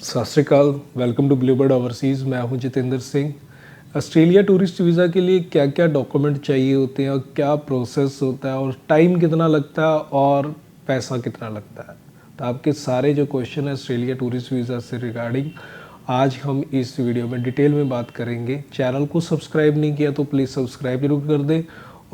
सत श्री अकाल, welcome to Bluebird overseas. मैं हूं Jitendra Singh. Australia tourist visa के लिए क्या क्या डॉक्यूमेंट चाहिए होते हैं और क्या प्रोसेस होता है और टाइम कितना लगता है और पैसा कितना लगता है, तो आपके सारे जो क्वेश्चन है ऑस्ट्रेलिया टूरिस्ट वीज़ा से रिगार्डिंग आज हम इस वीडियो में डिटेल में बात करेंगे। चैनल को सब्सक्राइब नहीं किया तो प्लीज़ सब्सक्राइब जरूर कर दें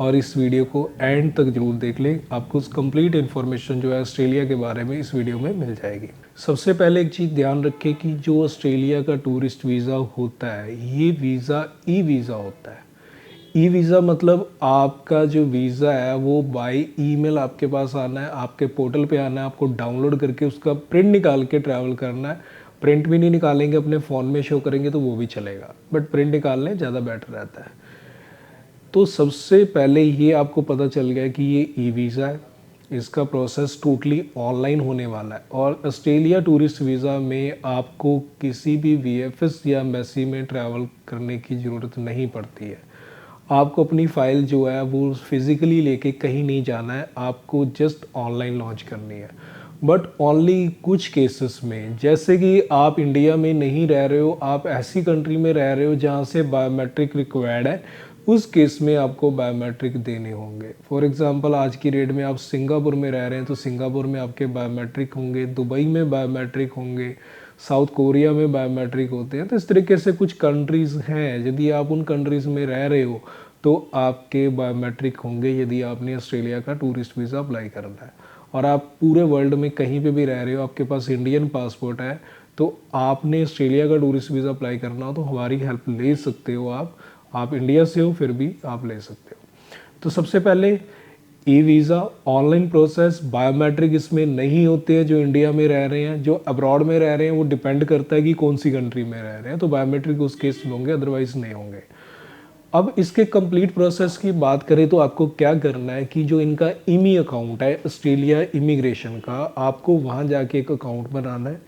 और इस वीडियो को एंड तक जरूर देख लें। आपको कंप्लीट इन्फॉर्मेशन जो है ऑस्ट्रेलिया के बारे में इस वीडियो में मिल जाएगी। सबसे पहले एक चीज़ ध्यान रखें कि जो ऑस्ट्रेलिया का टूरिस्ट वीज़ा होता है ये वीज़ा ई वीज़ा होता है। ई वीज़ा मतलब आपका जो वीज़ा है वो बाय ईमेल आपके पास आना है, आपके पोर्टल पे आना है, आपको डाउनलोड करके उसका प्रिंट निकाल के ट्रैवल करना है। प्रिंट भी नहीं निकालेंगे, अपने फ़ोन में शो करेंगे तो वो भी चलेगा, बट प्रिंट निकाल लें ज़्यादा बेटर रहता है। तो सबसे पहले ये आपको पता चल गया कि ये ई वीज़ा है, इसका प्रोसेस टोटली ऑनलाइन होने वाला है और ऑस्ट्रेलिया टूरिस्ट वीज़ा में आपको किसी भी वीएफएस या एम्बेसी में ट्रैवल करने की ज़रूरत नहीं पड़ती है। आपको अपनी फ़ाइल जो है वो फिज़िकली लेके कहीं नहीं जाना है, आपको जस्ट ऑनलाइन लॉन्च करनी है। बट ओनली कुछ केसेस में, जैसे कि आप इंडिया में नहीं रह रहे हो, आप ऐसी कंट्री में रह रहे हो जहाँ से बायोमेट्रिक रिक्वायर्ड है, उस केस में आपको बायोमेट्रिक देने होंगे। फॉर एग्जांपल आज की डेट में आप सिंगापुर में रह रहे हैं तो सिंगापुर में आपके बायोमेट्रिक होंगे, दुबई में बायोमेट्रिक होंगे, साउथ कोरिया में बायोमेट्रिक होते हैं। तो इस तरीके से कुछ कंट्रीज़ हैं, यदि आप उन कंट्रीज़ में रह रहे हो तो आपके बायोमेट्रिक होंगे यदि आपने ऑस्ट्रेलिया का टूरिस्ट वीज़ा अप्लाई करना है। और आप पूरे वर्ल्ड में कहीं पे भी रह रहे हो, आपके पास इंडियन पासपोर्ट है तो आपने ऑस्ट्रेलिया का टूरिस्ट वीज़ा अप्लाई करना हो तो हमारी हेल्प ले सकते हो। आप इंडिया से हो फिर भी आप ले सकते हो। तो सबसे पहले e visa online process, biometric इसमें नहीं होते हैं। जो इंडिया में रह रहे हैं, जो अब्रॉड में रह रहे हैं, वो डिपेंड करता है कि कौन सी कंट्री में रह रहे हैं, तो बायोमेट्रिक उस केस में होंगे, अदरवाइज नहीं होंगे। अब इसके कंप्लीट प्रोसेस की बात करें तो आपको क्या करना है कि जो इनका इमी अकाउंट है ऑस्ट्रेलिया इमिग्रेशन का, आपको वहाँ जाके एक अकाउंट बनाना है।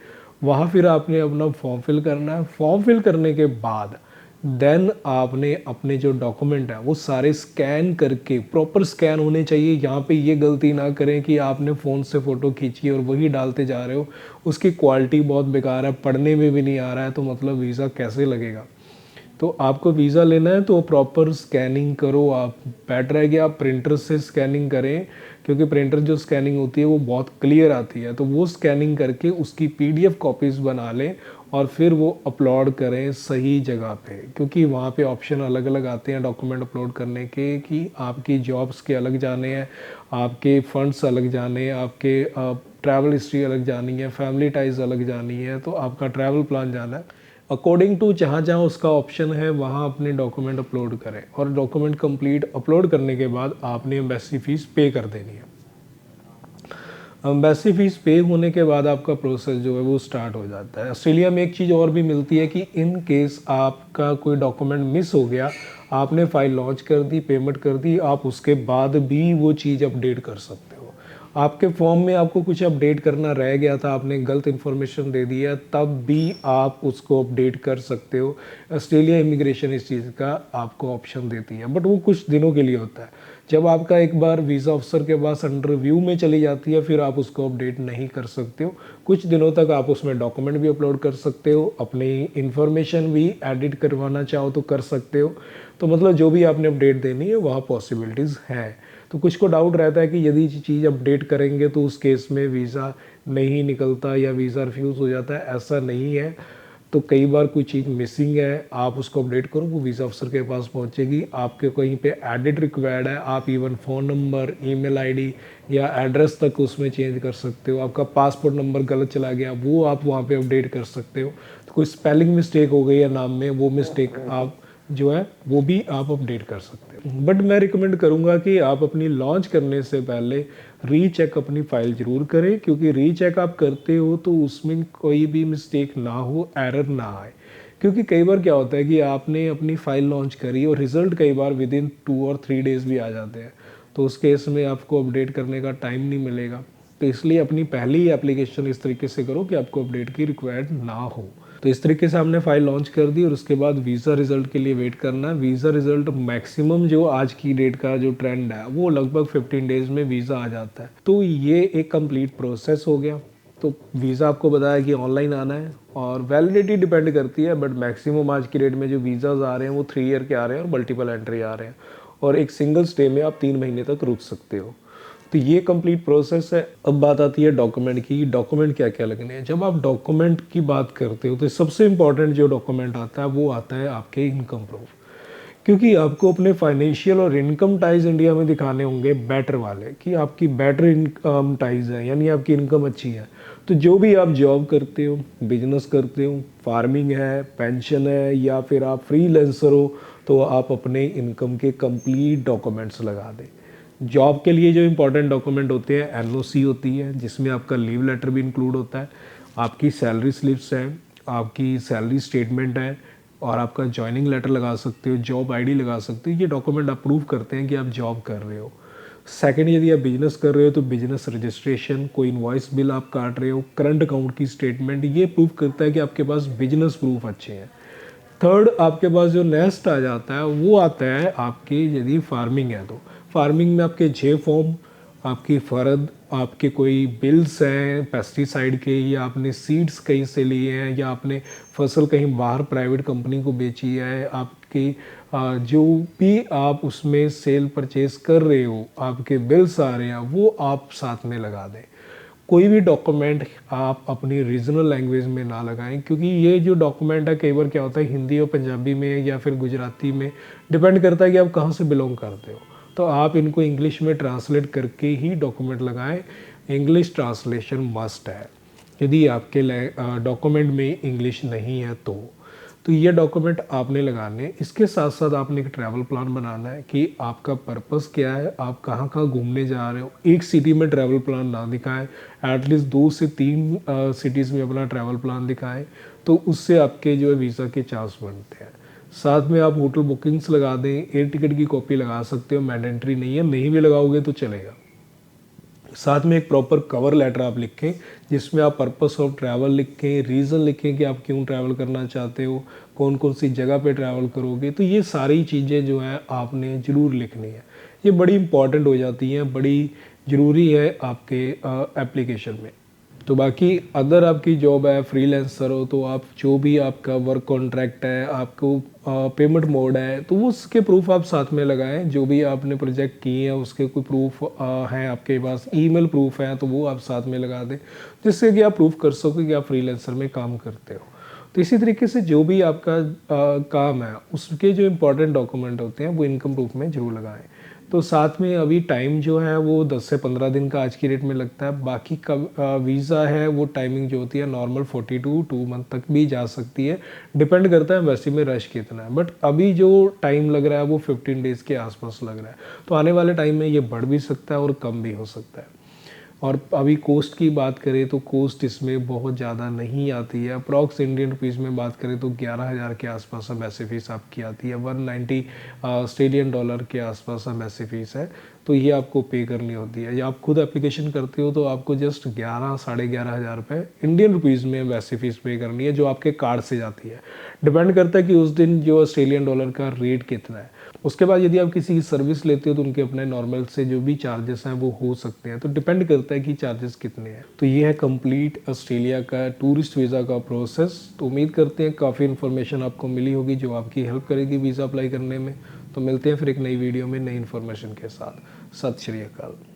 वहाँ फिर आपने अपना फॉर्म फिल करना है। फॉर्म फिल करने के बाद देन आपने अपने जो डॉक्यूमेंट है वो सारे स्कैन करके, प्रॉपर स्कैन होने चाहिए। यहाँ पे ये गलती ना करें कि आपने फ़ोन से फ़ोटो खींची और वही डालते जा रहे हो, उसकी क्वालिटी बहुत बेकार है, पढ़ने में भी नहीं आ रहा है, तो मतलब वीज़ा कैसे लगेगा। तो आपको वीज़ा लेना है तो प्रॉपर स्कैनिंग करो। आप बेटर है कि आप प्रिंटर से स्कैनिंग करें, क्योंकि प्रिंटर जो स्कैनिंग होती है वो बहुत क्लियर आती है। तो वो स्कैनिंग करके उसकी पीडीएफ कॉपीज़ बना लें और फिर वो अपलोड करें सही जगह पे, क्योंकि वहाँ पे ऑप्शन अलग अलग आते हैं डॉक्यूमेंट अपलोड करने के कि आपकी जॉब्स के अलग जाने हैं, आपके फंड्स अलग जाने हैं, आपके ट्रैवल हिस्ट्री अलग जानी है, फैमिली टाइज अलग जानी है, तो आपका ट्रैवल प्लान जाना है। अकॉर्डिंग टू जहाँ जहाँ उसका ऑप्शन है वहाँ अपने डॉक्यूमेंट अपलोड करें और डॉक्यूमेंट कंप्लीट अपलोड करने के बाद आपने एम्बेसी फ़ीस पे कर देनी है। एम्बेसी फ़ीस पे होने के बाद आपका प्रोसेस जो है वो स्टार्ट हो जाता है। ऑस्ट्रेलिया में एक चीज़ और भी मिलती है कि इन केस आपका कोई डॉक्यूमेंट मिस हो गया, आपने फ़ाइल लॉन्च कर दी, पेमेंट कर दी, आप उसके बाद भी वो चीज़ अपडेट कर सकते हो। आपके फॉर्म में आपको कुछ अपडेट करना रह गया था, आपने गलत इन्फॉर्मेशन दे दिया, तब भी आप उसको अपडेट कर सकते हो। ऑस्ट्रेलिया इमिग्रेशन इस चीज़ का आपको ऑप्शन देती है, बट वो कुछ दिनों के लिए होता है। जब आपका एक बार वीज़ा ऑफिसर के पास इंटरव्यू में चली जाती है फिर आप उसको अपडेट नहीं कर सकते हो। कुछ दिनों तक आप उसमें डॉक्यूमेंट भी अपलोड कर सकते हो, अपनी इन्फॉर्मेशन भी एडिट करवाना चाहो तो कर सकते हो। तो मतलब जो भी आपने अपडेट देनी है वहाँ पॉसिबिलिटीज़ हैं। तो कुछ को डाउट रहता है कि यदि चीज़ अपडेट करेंगे तो उस केस में वीज़ा नहीं निकलता या वीज़ा रिफ्यूज़ हो जाता है, ऐसा नहीं है। तो कई बार कोई चीज़ मिसिंग है, आप उसको अपडेट करो, वो वीज़ा अफसर के पास पहुंचेगी। आपके कहीं पे एडिट रिक्वायर्ड है, आप even phone number, email ID या एड्रेस तक उसमें चेंज कर सकते हो। आपका पासपोर्ट नंबर गलत चला गया वो आप वहाँ पे अपडेट कर सकते हो। तो कोई स्पेलिंग मिस्टेक हो गई है नाम में, वो मिस्टेक आप जो है वो भी आप अपडेट कर सकते हो। बट मैं रिकमेंड करूँगा कि आप अपनी लॉन्च करने से पहले रीचेक अपनी फ़ाइल ज़रूर करें, क्योंकि रीचेक आप करते हो तो उसमें कोई भी मिस्टेक ना हो, एरर ना आए। क्योंकि कई बार क्या होता है कि आपने अपनी फ़ाइल लॉन्च करी और रिज़ल्ट कई बार विद इन 2 और 3 डेज़ भी आ जाते हैं, तो उस केस में आपको अपडेट करने का टाइम नहीं मिलेगा। तो इसलिए अपनी पहली एप्लीकेशन इस तरीके से करो कि आपको अपडेट की रिक्वायर्ड ना हो। तो इस तरीके से हमने फ़ाइल लॉन्च कर दी और उसके बाद वीज़ा रिज़ल्ट के लिए वेट करना है। वीज़ा रिज़ल्ट मैक्सिमम जो आज की डेट का जो ट्रेंड है वो लगभग 15 डेज़ में वीज़ा आ जाता है। तो ये एक कंप्लीट प्रोसेस हो गया। तो वीज़ा आपको बताया कि ऑनलाइन आना है और वैलिडिटी डिपेंड करती है, बट मैक्सिमम आज की डेट में जो वीज़ाज़ आ रहे हैं वो 3 ईयर के आ रहे हैं और मल्टीपल एंट्री आ रहे हैं, और एक सिंगल स्टे में आप 3 महीने तक रुक सकते हो। तो ये कंप्लीट प्रोसेस है। अब बात आती है डॉक्यूमेंट की, डॉक्यूमेंट क्या क्या लगने हैं। जब आप डॉक्यूमेंट की बात करते हो तो सबसे इंपॉर्टेंट जो डॉक्यूमेंट आता है वो आता है आपके इनकम प्रूफ, क्योंकि आपको अपने फाइनेंशियल और इनकम टाइज इंडिया में दिखाने होंगे बेटर वाले, कि आपकी बेटर इनकम टाइज है, यानी आपकी इनकम अच्छी है। तो जो भी आप जॉब करते हो, बिजनेस करते हो, फार्मिंग है, पेंशन है, या फिर आप फ्रीलांसर हो, तो आप अपने इनकम के कंप्लीट डॉक्यूमेंट्स लगा दें। जॉब के लिए जो इंपॉर्टेंट डॉक्यूमेंट होते हैं, एनओसी होती है जिसमें आपका लीव लेटर भी इंक्लूड होता है, आपकी सैलरी स्लिप्स है, आपकी सैलरी स्टेटमेंट है, और आपका जॉइनिंग लेटर लगा सकते हो, जॉब आईडी लगा सकते हो। ये डॉक्यूमेंट अप्रूव करते हैं कि आप जॉब कर रहे हो। सेकंड, यदि आप बिजनेस कर रहे हो तो बिजनेस रजिस्ट्रेशन, कोई इनवॉइस बिल आप काट रहे हो, करंट अकाउंट की स्टेटमेंट, ये प्रूव करता है कि आपके पास बिजनेस प्रूफ अच्छे हैं। थर्ड, आपके पास जो नेक्स्ट आ जाता है वो आता है आपकी यदि फार्मिंग है तो फार्मिंग में आपके जे फॉर्म, आपकी फ़र्द, आपके कोई बिल्स हैं पेस्टिसाइड के, या आपने सीड्स कहीं से लिए हैं, या आपने फसल कहीं बाहर प्राइवेट कंपनी को बेची है, आपकी जो भी आप उसमें सेल परचेज कर रहे हो, आपके बिल्स आ रहे हैं, वो आप साथ में लगा दें। कोई भी डॉक्यूमेंट आप अपनी रीजनल लैंग्वेज में ना लगाएं, क्योंकि ये जो डॉक्यूमेंट है कई बार क्या होता है हिंदी और पंजाबी में या फिर गुजराती में, डिपेंड करता है कि आप कहाँ से बिलोंग करते हो। तो आप इनको इंग्लिश में ट्रांसलेट करके ही डॉक्यूमेंट लगाएं। इंग्लिश ट्रांसलेशन मस्ट है यदि आपके डॉक्यूमेंट में इंग्लिश नहीं है तो ये डॉक्यूमेंट आपने लगाने। इसके साथ साथ आपने एक ट्रैवल प्लान बनाना है कि आपका पर्पस क्या है, आप कहाँ कहाँ घूमने जा रहे हो। एक सिटी में ट्रैवल प्लान ना दिखाएं, एटलीस्ट 2 से 3 सिटीज़ में अपना ट्रैवल प्लान दिखाएं, तो उससे आपके जो है वीज़ा के चांस बनते हैं। साथ में आप होटल बुकिंग्स लगा दें, एयर टिकट की कॉपी लगा सकते हो, मैंडेटरी नहीं है, नहीं भी लगाओगे तो चलेगा। साथ में एक प्रॉपर कवर लेटर आप लिखें जिसमें आप पर्पस ऑफ ट्रैवल लिखें, रीज़न लिखें कि आप क्यों ट्रैवल करना चाहते हो, कौन कौन सी जगह पे ट्रैवल करोगे। तो ये सारी चीज़ें जो हैं आपने ज़रूर लिखनी है। ये बड़ी इंपॉर्टेंट हो जाती हैं, बड़ी ज़रूरी है आपके एप्लीकेशन में। तो बाकी अगर आपकी जॉब है, फ्रीलांसर हो, तो आप जो भी आपका वर्क कॉन्ट्रैक्ट है, आपको पेमेंट मोड है, तो वो उसके प्रूफ आप साथ में लगाएं। जो भी आपने प्रोजेक्ट किए हैं उसके कोई प्रूफ हैं आपके पास, ईमेल प्रूफ है तो वो आप साथ में लगा दें, जिससे कि आप प्रूफ कर सको कि आप फ्रीलांसर में काम करते हो। तो इसी तरीके से जो भी आपका काम है उसके जो इम्पोर्टेंट डॉक्यूमेंट होते हैं वो इनकम प्रूफ में जरूर लगाएं। तो साथ में अभी टाइम जो है वो 10 से 15 दिन का आज की डेट में लगता है। बाकी का वीज़ा है वो टाइमिंग जो होती है नॉर्मल 42 2 मंथ तक भी जा सकती है, डिपेंड करता है एम्बेसी में रश कितना है। बट अभी जो टाइम लग रहा है वो 15 डेज़ के आसपास लग रहा है। तो आने वाले टाइम में ये बढ़ भी सकता है और कम भी हो सकता है। और अभी कोस्ट की बात करें तो कोस्ट इसमें बहुत ज़्यादा नहीं आती है। अप्रॉक्स इंडियन रुपीज़ में बात करें तो 11,000 के आसपास एम्बेसी फीस आपकी आती है। 190 ऑस्ट्रेलियन डॉलर के आसपास एम्बेसी फीस है, तो ये आपको पे करनी होती है। या आप खुद एप्लीकेशन करते हो तो आपको जस्ट 11 साढ़े 11,000 रुपये इंडियन रुपीज़ में एम्बेसी फीस पे करनी है, जो आपके कार्ड से जाती है। डिपेंड करता है कि उस दिन जो ऑस्ट्रेलियन डॉलर का रेट कितना है। उसके बाद यदि आप किसी की सर्विस लेते हो तो उनके अपने नॉर्मल से जो भी चार्जेस हैं वो हो सकते हैं। तो डिपेंड करता है कि चार्जेस कितने हैं। तो ये है कंप्लीट ऑस्ट्रेलिया का टूरिस्ट वीज़ा का प्रोसेस। तो उम्मीद करते हैं काफ़ी इन्फॉर्मेशन आपको मिली होगी जो आपकी हेल्प करेगी वीज़ा अप्लाई करने में। तो मिलते हैं फिर एक नई वीडियो में नई इन्फॉर्मेशन के साथ। सत श्री अकाल।